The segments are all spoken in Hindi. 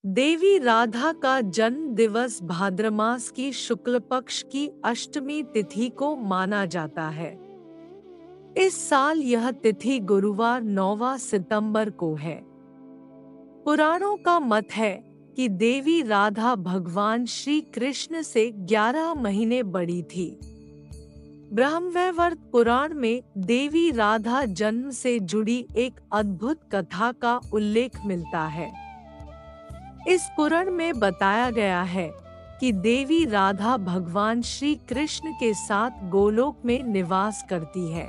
देवी राधा का जन्म दिवस भाद्र मास की शुक्ल पक्ष की अष्टमी तिथि को माना जाता है। इस साल यह तिथि गुरुवार 9 सितंबर को है। पुराणों का मत है कि देवी राधा भगवान श्री कृष्ण से 11 महीने बड़ी थी। ब्रह्मवैवर्त पुराण में देवी राधा जन्म से जुड़ी एक अद्भुत कथा का उल्लेख मिलता है। इस पुराण में बताया गया है कि देवी राधा भगवान श्री कृष्ण के साथ गोलोक में निवास करती है।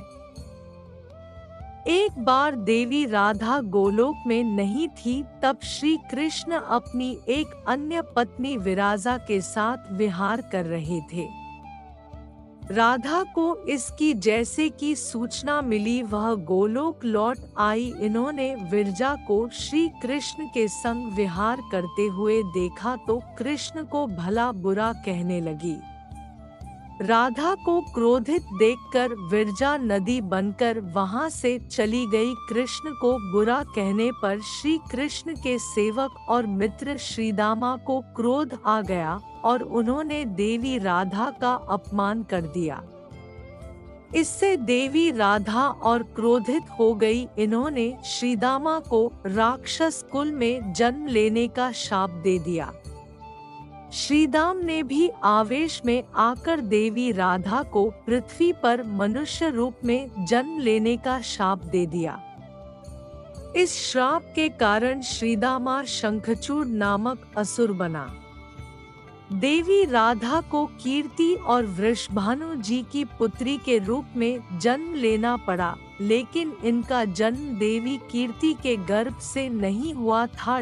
एक बार देवी राधा गोलोक में नहीं थी, तब श्री कृष्ण अपनी एक अन्य पत्नी विराजा के साथ विहार कर रहे थे। राधा को इसकी जैसे की सूचना मिली, वह गोलोक लौट आई। इन्होंने विरजा को श्री कृष्ण के संग विहार करते हुए देखा तो कृष्ण को भला बुरा कहने लगी। राधा को क्रोधित देखकर विरजा नदी बनकर वहां से चली गई। कृष्ण को बुरा कहने पर श्री कृष्ण के सेवक और मित्र श्रीदामा को क्रोध आ गया और उन्होंने देवी राधा का अपमान कर दिया। इससे देवी राधा और क्रोधित हो गई। इन्होंने श्रीदामा को राक्षस कुल में जन्म लेने का शाप दे दिया। श्रीदाम ने भी आवेश में आकर देवी राधा को पृथ्वी पर मनुष्य रूप में जन्म लेने का शाप दे दिया। इस श्राप के कारण श्रीदामा शंखचूड़ नामक असुर बना। देवी राधा को कीर्ति और वृषभानु जी की पुत्री के रूप में जन्म लेना पड़ा, लेकिन इनका जन्म देवी कीर्ति के गर्भ से नहीं हुआ था।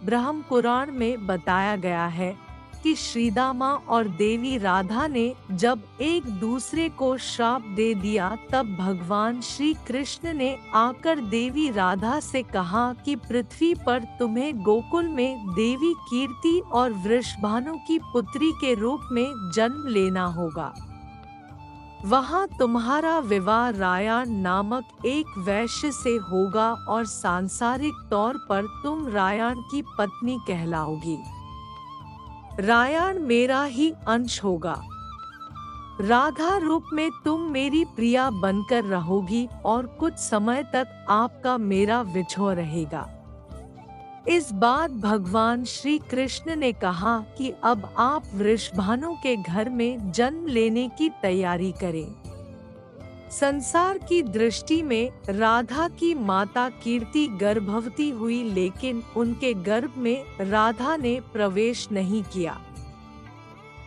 ब्रह्म पुराण में बताया गया है कि श्रीदामा और देवी राधा ने जब एक दूसरे को श्राप दे दिया, तब भगवान श्री कृष्ण ने आकर देवी राधा से कहा कि पृथ्वी पर तुम्हें गोकुल में देवी कीर्ति और वृषभानु की पुत्री के रूप में जन्म लेना होगा। वहाँ तुम्हारा विवाह रायण नामक एक वैश्य से होगा और सांसारिक तौर पर तुम रायण की पत्नी कहलाओगी। रायण मेरा ही अंश होगा। राधा रूप में तुम मेरी प्रिया बनकर रहोगी और कुछ समय तक आपका मेरा विछोह रहेगा। इस बात भगवान श्री कृष्ण ने कहा कि अब आप वृषभानु के घर में जन्म लेने की तैयारी करें। संसार की दृष्टि में राधा की माता कीर्ति गर्भवती हुई, लेकिन उनके गर्भ में राधा ने प्रवेश नहीं किया।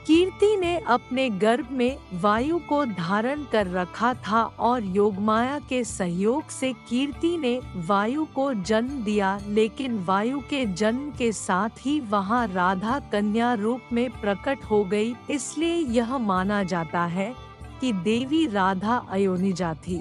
कीर्ति ने अपने गर्भ में वायु को धारण कर रखा था और योगमाया के सहयोग से कीर्ति ने वायु को जन्म दिया, लेकिन वायु के जन्म के साथ ही वहां राधा कन्या रूप में प्रकट हो गई। इसलिए यह माना जाता है कि देवी राधा अयोनिजा थी।